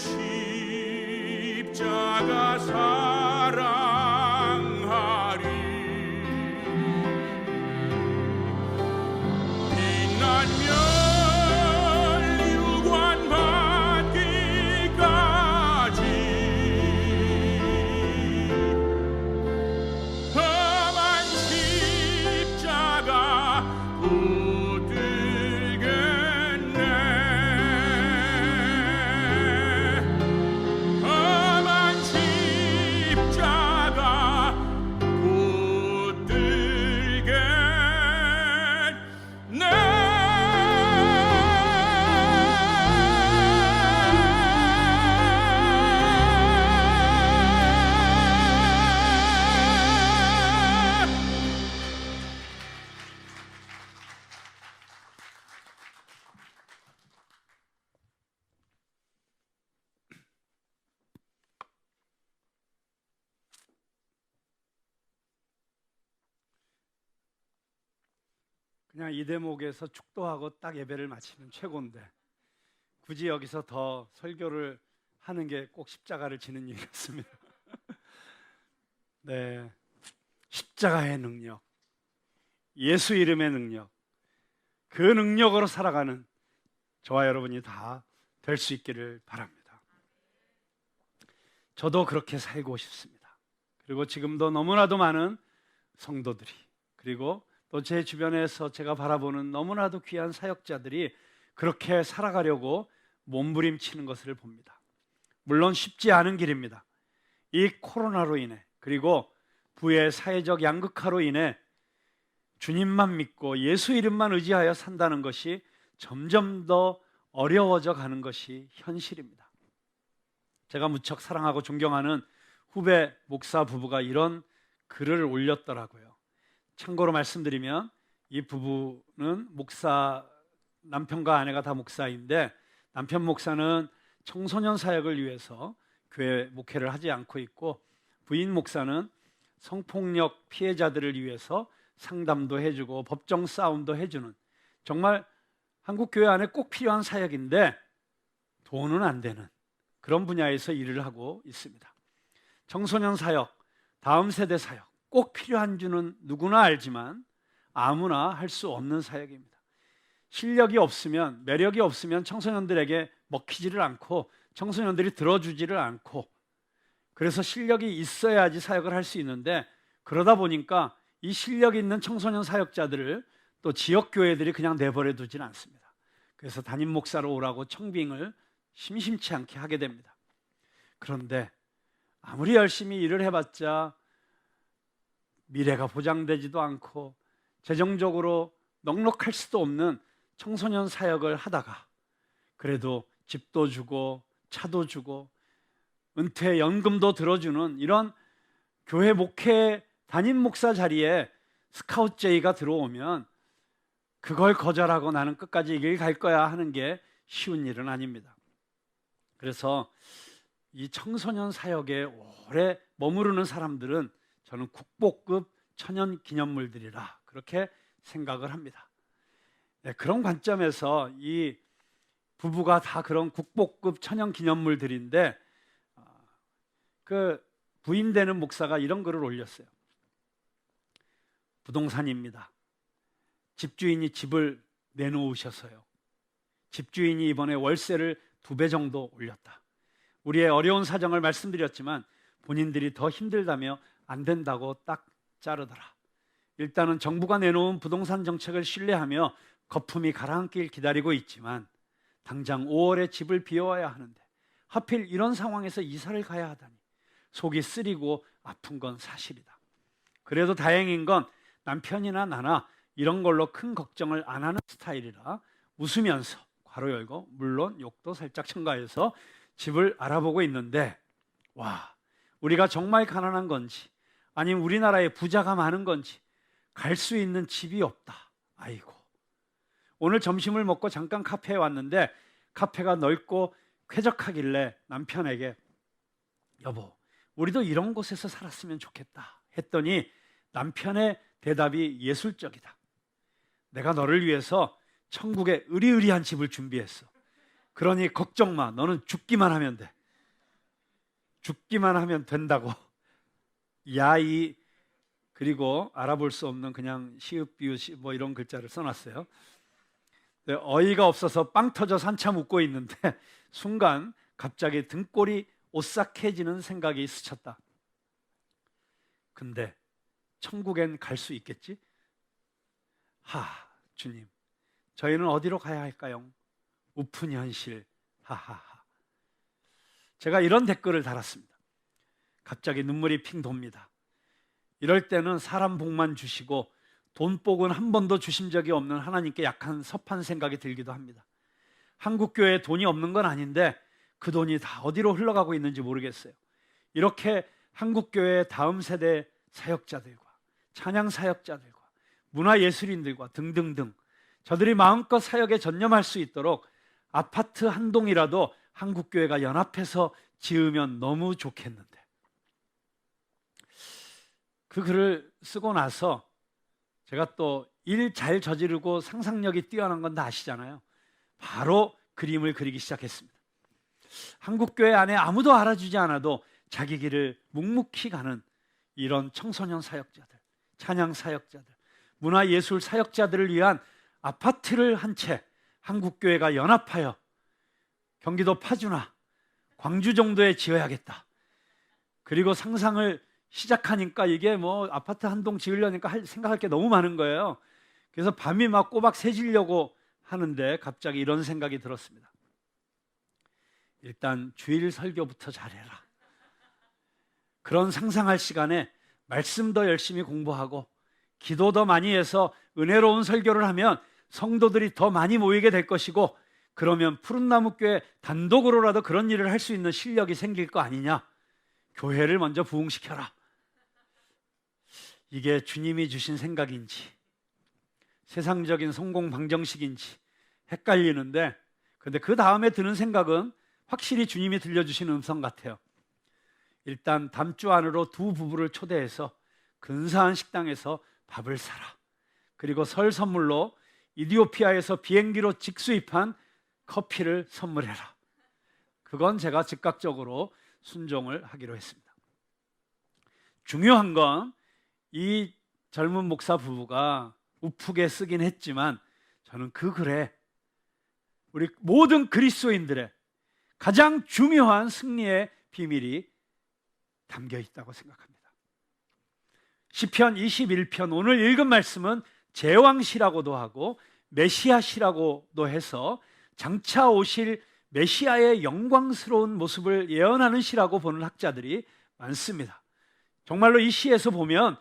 십자가 사랑하리. 빛나면 유관 받기까지 험한 십자가 붙들겠네. 험한 십자가 붙들겠네. 그냥 이 대목에서 축도하고 딱 예배를 마치면 최고인데 굳이 여기서 더 설교를 하는 게 꼭 십자가를 지는 일이었습니다. 네, 십자가의 능력, 예수 이름의 능력, 그 능력으로 살아가는 저와 여러분이 다 될 수 있기를 바랍니다. 저도 그렇게 살고 싶습니다. 그리고 지금도 너무나도 많은 성도들이, 그리고 또 제 주변에서 제가 바라보는 너무나도 귀한 사역자들이 그렇게 살아가려고 몸부림치는 것을 봅니다. 물론 쉽지 않은 길입니다. 이 코로나로 인해, 그리고 부의 사회적 양극화로 인해 주님만 믿고 예수 이름만 의지하여 산다는 것이 점점 더 어려워져 가는 것이 현실입니다. 제가 무척 사랑하고 존경하는 후배 목사 부부가 이런 글을 올렸더라고요. 참고로 말씀드리면 이 부부는 목사, 남편과 아내가 다 목사인데 남편 목사는 청소년 사역을 위해서 교회 목회를 하지 않고 있고, 부인 목사는 성폭력 피해자들을 위해서 상담도 해주고 법정 싸움도 해주는, 정말 한국 교회 안에 꼭 필요한 사역인데 돈은 안 되는 그런 분야에서 일을 하고 있습니다. 청소년 사역, 다음 세대 사역 꼭 필요한 줄은 누구나 알지만 아무나 할 수 없는 사역입니다. 실력이 없으면, 매력이 없으면 청소년들에게 먹히지를 않고 청소년들이 들어주지를 않고, 그래서 실력이 있어야지 사역을 할 수 있는데, 그러다 보니까 이 실력 있는 청소년 사역자들을 또 지역교회들이 그냥 내버려 두지는 않습니다. 그래서 담임 목사로 오라고 청빙을 심심치 않게 하게 됩니다. 그런데 아무리 열심히 일을 해봤자 미래가 보장되지도 않고 재정적으로 넉넉할 수도 없는 청소년 사역을 하다가 그래도 집도 주고 차도 주고 은퇴 연금도 들어주는 이런 교회 목회 담임 목사 자리에 스카웃 제의가 들어오면 그걸 거절하고 나는 끝까지 이 길 갈 거야 하는 게 쉬운 일은 아닙니다. 그래서 이 청소년 사역에 오래 머무르는 사람들은 저는 국보급 천연 기념물들이라 그렇게 생각을 합니다. 네, 그런 관점에서 이 부부가 다 그런 국보급 천연 기념물들인데, 그 부인 되는 목사가 이런 글을 올렸어요. 부동산입니다. 집주인이 집을 내놓으셔서요. 집주인이 이번에 월세를 2배 정도 올렸다. 우리의 어려운 사정을 말씀드렸지만 본인들이 더 힘들다며 안 된다고 딱 자르더라. 일단은 정부가 내놓은 부동산 정책을 신뢰하며 거품이 가라앉길 기다리고 있지만 당장 5월에 집을 비워야 하는데 하필 이런 상황에서 이사를 가야 하다니 속이 쓰리고 아픈 건 사실이다. 그래도 다행인 건 남편이나 나나 이런 걸로 큰 걱정을 안 하는 스타일이라 웃으면서 괄호 열고 물론 욕도 살짝 첨가해서 집을 알아보고 있는데, 와, 우리가 정말 가난한 건지 아니면 우리나라에 부자가 많은 건지 갈 수 있는 집이 없다. 아이고, 오늘 점심을 먹고 잠깐 카페에 왔는데 카페가 넓고 쾌적하길래 남편에게 여보, 우리도 이런 곳에서 살았으면 좋겠다 했더니 남편의 대답이 예술적이다. 내가 너를 위해서 천국에 으리으리한 집을 준비했어. 그러니 걱정 마. 너는 죽기만 하면 돼. 죽기만 하면 된다고. 야이, 그리고 알아볼 수 없는 그냥 시읍 비읍 뭐 이런 글자를 써놨어요. 어이가 없어서 빵 터져서 한참 웃고 있는데 순간 갑자기 등골이 오싹해지는 생각이 스쳤다. 근데 천국엔 갈 수 있겠지? 주님, 저희는 어디로 가야 할까요? 우픈 현실, 하하하. 제가 이런 댓글을 달았습니다. 갑자기 눈물이 핑 돕니다. 이럴 때는 사람 복만 주시고 돈복은 한 번도 주신 적이 없는 하나님께 약간 섭한 생각이 들기도 합니다. 한국교회에 돈이 없는 건 아닌데 그 돈이 다 어디로 흘러가고 있는지 모르겠어요. 이렇게 한국교회의 다음 세대 사역자들과 찬양 사역자들과 문화예술인들과 등등등 저들이 마음껏 사역에 전념할 수 있도록 아파트 한 동이라도 한국교회가 연합해서 지으면 너무 좋겠는데, 그 글을 쓰고 나서 제가 또 일 잘 저지르고 상상력이 뛰어난 건 다 아시잖아요. 바로 그림을 그리기 시작했습니다. 한국교회 안에 아무도 알아주지 않아도 자기 길을 묵묵히 가는 이런 청소년 사역자들, 찬양 사역자들, 문화예술 사역자들을 위한 아파트를 한 채 한국교회가 연합하여 경기도 파주나 광주 정도에 지어야겠다. 그리고 상상을 시작하니까 이게 뭐 아파트 한 동 지으려니까 생각할 게 너무 많은 거예요. 그래서 밤이 막 꼬박 새지려고 하는데 갑자기 이런 생각이 들었습니다. 일단 주일 설교부터 잘해라. 그런 상상할 시간에 말씀 더 열심히 공부하고 기도 더 많이 해서 은혜로운 설교를 하면 성도들이 더 많이 모이게 될 것이고, 그러면 푸른나무교회 단독으로라도 그런 일을 할 수 있는 실력이 생길 거 아니냐. 교회를 먼저 부흥시켜라. 이게 주님이 주신 생각인지 세상적인 성공 방정식인지 헷갈리는데, 근데 그 다음에 드는 생각은 확실히 주님이 들려주신 음성 같아요. 일단 다음 주 안으로 두 부부를 초대해서 근사한 식당에서 밥을 사라. 그리고 설 선물로 이디오피아에서 비행기로 직수입한 커피를 선물해라. 그건 제가 즉각적으로 순종을 하기로 했습니다. 중요한 건 이 젊은 목사 부부가 우프게 쓰긴 했지만 저는 그 글에 우리 모든 그리스도인들의 가장 중요한 승리의 비밀이 담겨 있다고 생각합니다. 시편 21편 오늘 읽은 말씀은 제왕시라고도 하고 메시아시라고도 해서 장차 오실 메시아의 영광스러운 모습을 예언하는 시라고 보는 학자들이 많습니다. 정말로 이 시에서 보면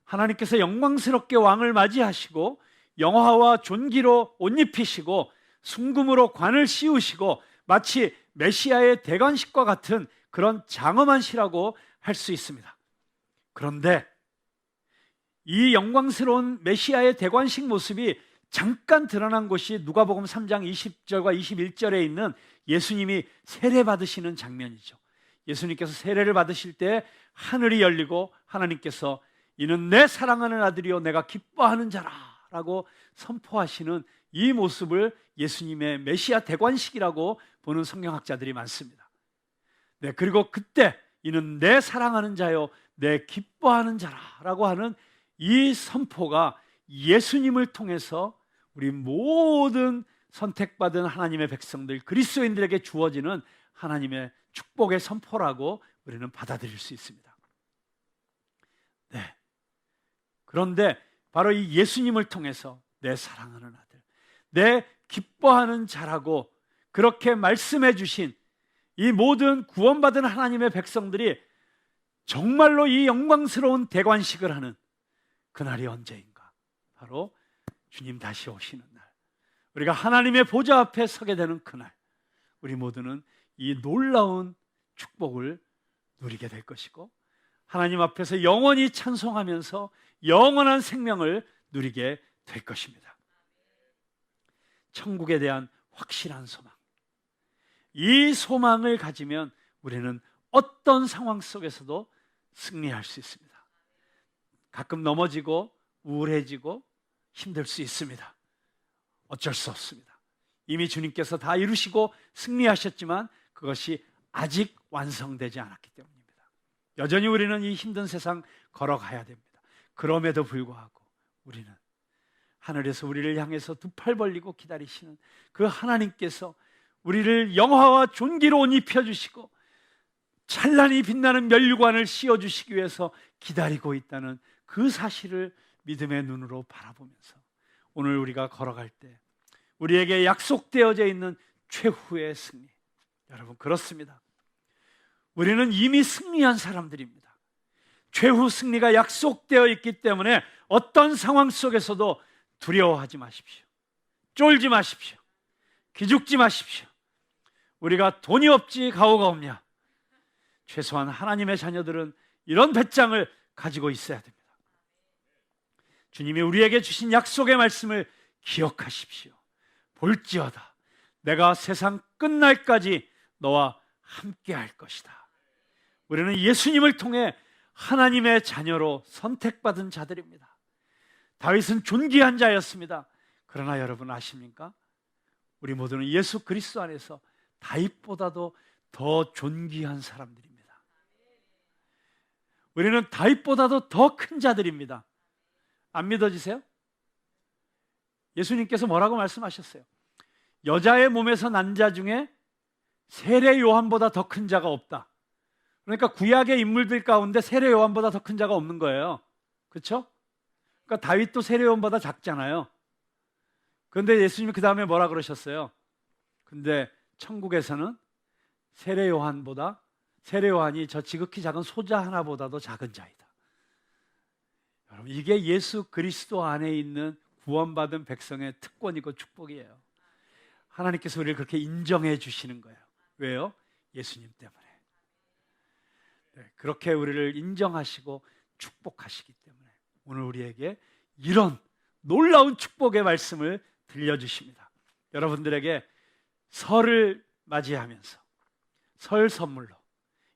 하나님께서 영광스럽게 왕을 맞이하시고 영화와 존귀로 옷 입히시고 순금으로 관을 씌우시고 마치 메시아의 대관식과 같은 그런 장엄한 시라고 할 수 있습니다. 그런데 이 영광스러운 메시아의 대관식 모습이 잠깐 드러난 곳이 누가복음 3장 20절과 21절에 있는 예수님이 세례 받으시는 장면이죠. 예수님께서 세례를 받으실 때 하늘이 열리고 하나님께서 이는 내 사랑하는 아들이요 내가 기뻐하는 자라 라고 선포하시는 이 모습을 예수님의 메시아 대관식이라고 보는 성경학자들이 많습니다. 네, 그리고 그때 이는 내 사랑하는 자요 내 기뻐하는 자라 라고 하는 이 선포가 예수님을 통해서 우리 모든 선택받은 하나님의 백성들, 그리스도인들에게 주어지는 하나님의 축복의 선포라고 우리는 받아들일 수 있습니다. 네. 그런데 바로 이 예수님을 통해서 내 사랑하는 아들, 내 기뻐하는 자라고 그렇게 말씀해 주신 이 모든 구원받은 하나님의 백성들이 정말로 이 영광스러운 대관식을 하는 그날이 언제인가? 바로 주님 다시 오시는 날, 우리가 하나님의 보좌 앞에 서게 되는 그날, 우리 모두는 이 놀라운 축복을 누리게 될 것이고 하나님 앞에서 영원히 찬송하면서 영원한 생명을 누리게 될 것입니다. 천국에 대한 확실한 소망, 이 소망을 가지면 우리는 어떤 상황 속에서도 승리할 수 있습니다. 가끔 넘어지고 우울해지고 힘들 수 있습니다. 어쩔 수 없습니다. 이미 주님께서 다 이루시고 승리하셨지만 그것이 아직 완성되지 않았기 때문입니다. 여전히 우리는 이 힘든 세상 걸어가야 됩니다. 그럼에도 불구하고 우리는 하늘에서 우리를 향해서 두 팔 벌리고 기다리시는 그 하나님께서 우리를 영화와 존귀로 옷 입혀주시고 찬란히 빛나는 면류관을 씌워주시기 위해서 기다리고 있다는 그 사실을 믿음의 눈으로 바라보면서 오늘 우리가 걸어갈 때 우리에게 약속되어져 있는 최후의 승리, 여러분 그렇습니다. 우리는 이미 승리한 사람들입니다. 최후 승리가 약속되어 있기 때문에 어떤 상황 속에서도 두려워하지 마십시오. 쫄지 마십시오. 기죽지 마십시오. 우리가 돈이 없지 가오가 없냐? 최소한 하나님의 자녀들은 이런 배짱을 가지고 있어야 됩니다. 주님이 우리에게 주신 약속의 말씀을 기억하십시오. 볼지어다 내가 세상 끝날까지 너와 함께 할 것이다. 우리는 예수님을 통해 하나님의 자녀로 선택받은 자들입니다. 다윗은 존귀한 자였습니다. 그러나 여러분 아십니까? 우리 모두는 예수 그리스도 안에서 다윗보다도 더 존귀한 사람들입니다. 우리는 다윗보다도 더 큰 자들입니다. 안 믿어지세요? 예수님께서 뭐라고 말씀하셨어요? 여자의 몸에서 난 자 중에 세례 요한보다 더 큰 자가 없다. 그러니까 구약의 인물들 가운데 세례 요한보다 더 큰 자가 없는 거예요. 그렇죠? 그러니까 다윗도 세례 요한보다 작잖아요. 그런데 예수님이 그 다음에 뭐라 그러셨어요? 근데 천국에서는 세례 요한이 저 지극히 작은 소자 하나보다도 작은 자이다. 여러분 이게 예수 그리스도 안에 있는 구원받은 백성의 특권이고 축복이에요. 하나님께서 우리를 그렇게 인정해 주시는 거예요. 왜요? 예수님 때문에. 네, 그렇게 우리를 인정하시고 축복하시기 때문에 오늘 우리에게 이런 놀라운 축복의 말씀을 들려주십니다. 여러분들에게 설을 맞이하면서 설 선물로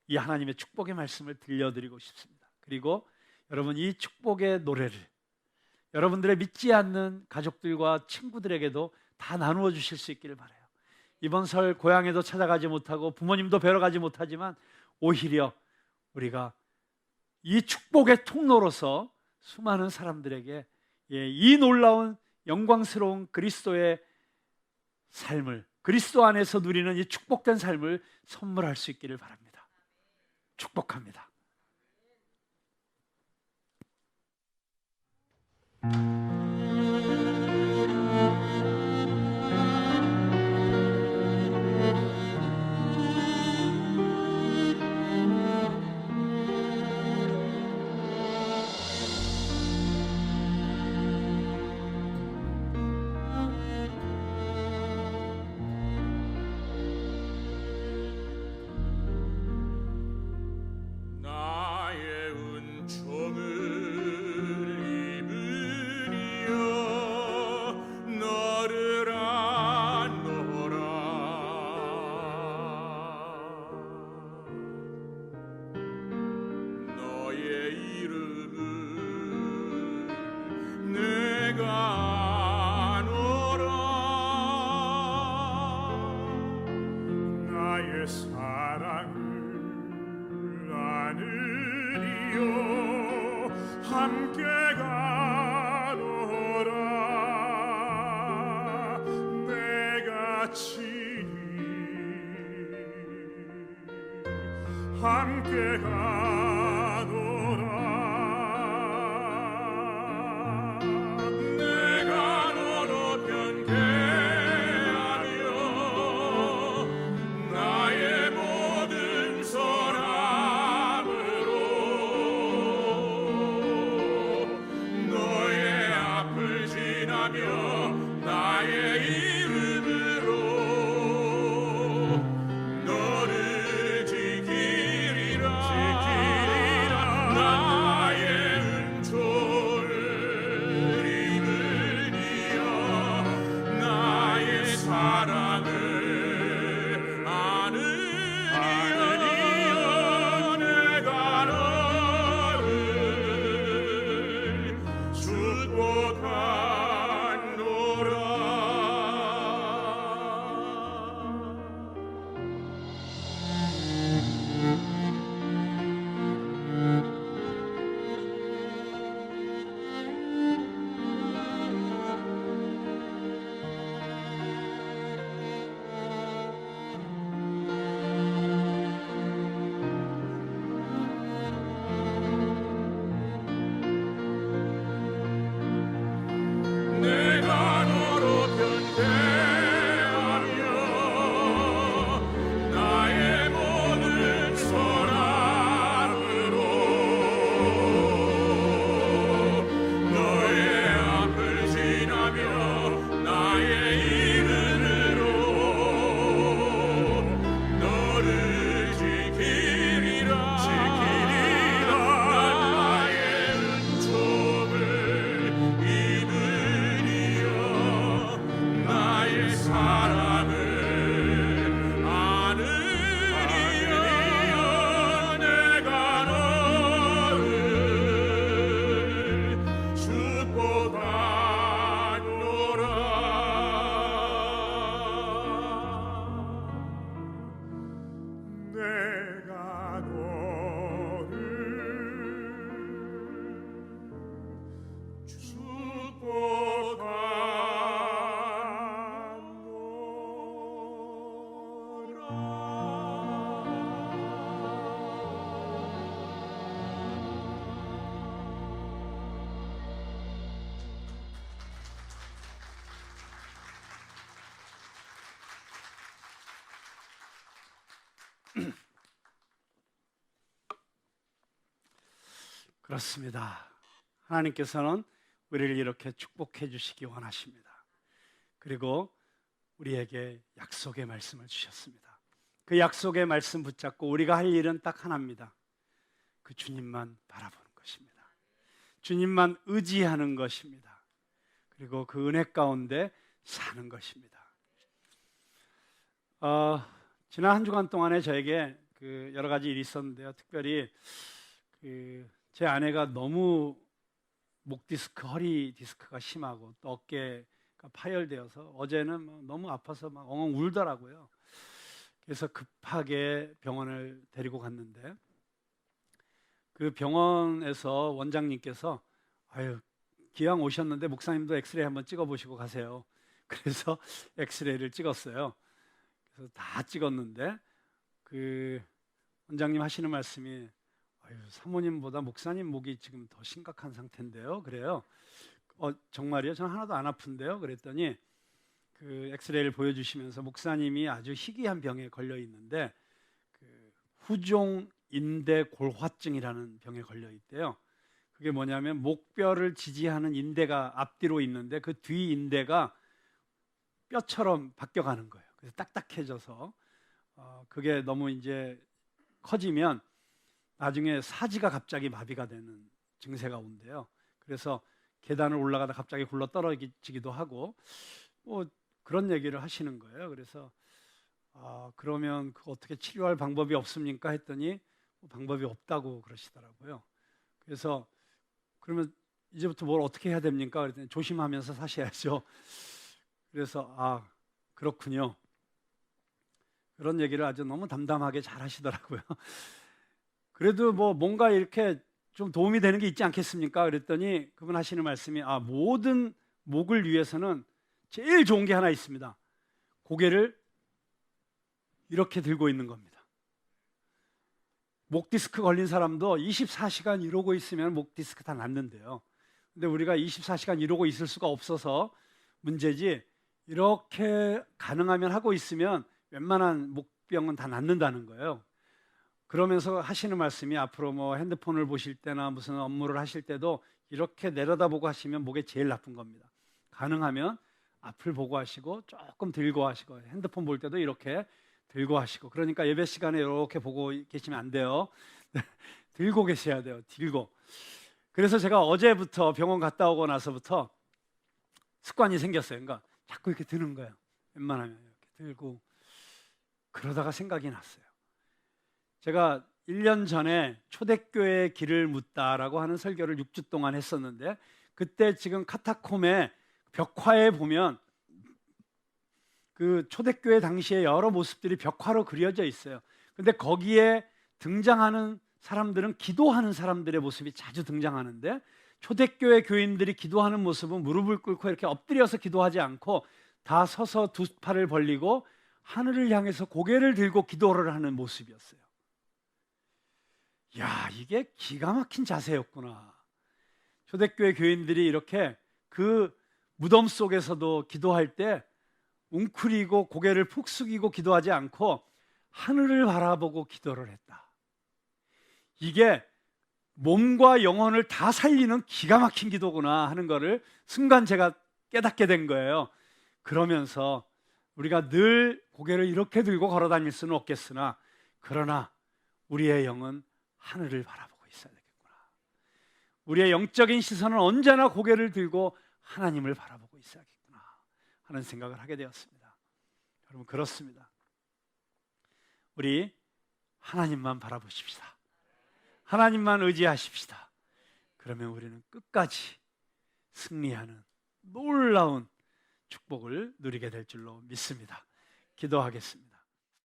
이 하나님의 축복의 말씀을 들려드리고 싶습니다. 그리고 여러분 이 축복의 노래를 여러분들의 믿지 않는 가족들과 친구들에게도 다 나누어 주실 수 있기를 바라요. 이번 설 고향에도 찾아가지 못하고 부모님도 뵈러 가지 못하지만 오히려 우리가 이 축복의 통로로서 수많은 사람들에게 이 놀라운 영광스러운 그리스도의 삶을, 그리스도 안에서 누리는 이 축복된 삶을 선물할 수 있기를 바랍니다. 축복합니다. 나의 은총을 입으리여 너를 안노라. 너의 이름을 내가 아노라. 나의 사랑을 하늘이여 함께 가노라. 내가 친히 함께 가노라. 내가 너로 변개하며 나의 모든 사람으로 너의 앞을 지나며 나의 이름으로 너를 지키리라. 그렇습니다. 하나님께서는 우리를 이렇게 축복해 주시기 원하십니다. 그리고 우리에게 약속의 말씀을 주셨습니다. 그 약속의 말씀 붙잡고 우리가 할 일은 딱 하나입니다. 그 주님만 바라보는 것입니다. 주님만 의지하는 것입니다. 그리고 그 은혜 가운데 사는 것입니다. 지난 한 주간 동안에 저에게 여러 가지 일이 있었는데요. 특별히 제 아내가 너무 목 디스크, 허리 디스크가 심하고 또 어깨가 파열되어서 어제는 너무 아파서 막 엉엉 울더라고요. 그래서 급하게 병원을 데리고 갔는데 그 병원에서 원장님께서 아유 기왕 오셨는데 목사님도 엑스레이 한번 찍어보시고 가세요. 그래서 엑스레이를 찍었어요. 그래서 다 찍었는데 그 원장님 하시는 말씀이 아유, 사모님보다 목사님 목이 지금 더 심각한 상태인데요. 그래요. 정말이요? 저는 하나도 안 아픈데요. 그랬더니 그 엑스레이를 보여주시면서 목사님이 아주 희귀한 병에 걸려 있는데 그 후종 인대 골화증이라는 병에 걸려 있대요. 그게 뭐냐면 목뼈를 지지하는 인대가 앞뒤로 있는데 그 뒤 인대가 뼈처럼 바뀌어가는 거예요. 그래서 딱딱해져서 그게 너무 이제 커지면 나중에 사지가 갑자기 마비가 되는 증세가 온대요. 그래서 계단을 올라가다 갑자기 굴러 떨어지기도 하고 뭐 그런 얘기를 하시는 거예요. 그래서 그러면 어떻게 치료할 방법이 없습니까? 했더니 방법이 없다고 그러시더라고요. 그래서 그러면 이제부터 뭘 어떻게 해야 됩니까? 그랬더니 조심하면서 사셔야죠. 그래서 그렇군요. 그런 얘기를 아주 너무 담담하게 잘 하시더라고요. 그래도 뭐 뭔가 이렇게 좀 도움이 되는 게 있지 않겠습니까? 그랬더니 그분 하시는 말씀이 모든 목을 위해서는 제일 좋은 게 하나 있습니다. 고개를 이렇게 들고 있는 겁니다. 목 디스크 걸린 사람도 24시간 이러고 있으면 목 디스크 다 낫는데요. 근데 우리가 24시간 이러고 있을 수가 없어서 문제지 이렇게 가능하면 하고 있으면 웬만한 목병은 다 낫는다는 거예요. 그러면서 하시는 말씀이 앞으로 뭐 핸드폰을 보실 때나 무슨 업무를 하실 때도 이렇게 내려다보고 하시면 목에 제일 나쁜 겁니다. 가능하면 앞을 보고 하시고 조금 들고 하시고 핸드폰 볼 때도 이렇게 들고 하시고 그러니까 예배 시간에 이렇게 보고 계시면 안 돼요. 들고 계셔야 돼요. 들고. 그래서 제가 어제부터 병원 갔다 오고 나서부터 습관이 생겼어요. 그러니까 자꾸 이렇게 드는 거예요. 웬만하면 이렇게 들고 그러다가 생각이 났어요. 제가 1년 전에 초대교회의 길을 묻다라고 하는 설교를 6주 동안 했었는데 그때 지금 카타콤의 벽화에 보면 그 초대교회 당시의 여러 모습들이 벽화로 그려져 있어요. 근데 거기에 등장하는 사람들은 기도하는 사람들의 모습이 자주 등장하는데 초대교회 교인들이 기도하는 모습은 무릎을 꿇고 이렇게 엎드려서 기도하지 않고 다 서서 두 팔을 벌리고 하늘을 향해서 고개를 들고 기도를 하는 모습이었어요. 야, 이게 기가 막힌 자세였구나. 초대교회 교인들이 이렇게 그 무덤 속에서도 기도할 때 웅크리고 고개를 푹 숙이고 기도하지 않고 하늘을 바라보고 기도를 했다. 이게 몸과 영혼을 다 살리는 기가 막힌 기도구나 하는 거를 순간 제가 깨닫게 된 거예요. 그러면서 우리가 늘 고개를 이렇게 들고 걸어 다닐 수는 없겠으나 그러나 우리의 영은 하늘을 바라보고 있어야 되겠구나. 우리의 영적인 시선은 언제나 고개를 들고 하나님을 바라보고 있어야겠구나 하는 생각을 하게 되었습니다. 여러분 그렇습니다. 우리 하나님만 바라보십시다. 하나님만 의지하십시다. 그러면 우리는 끝까지 승리하는 놀라운 축복을 누리게 될 줄로 믿습니다. 기도하겠습니다.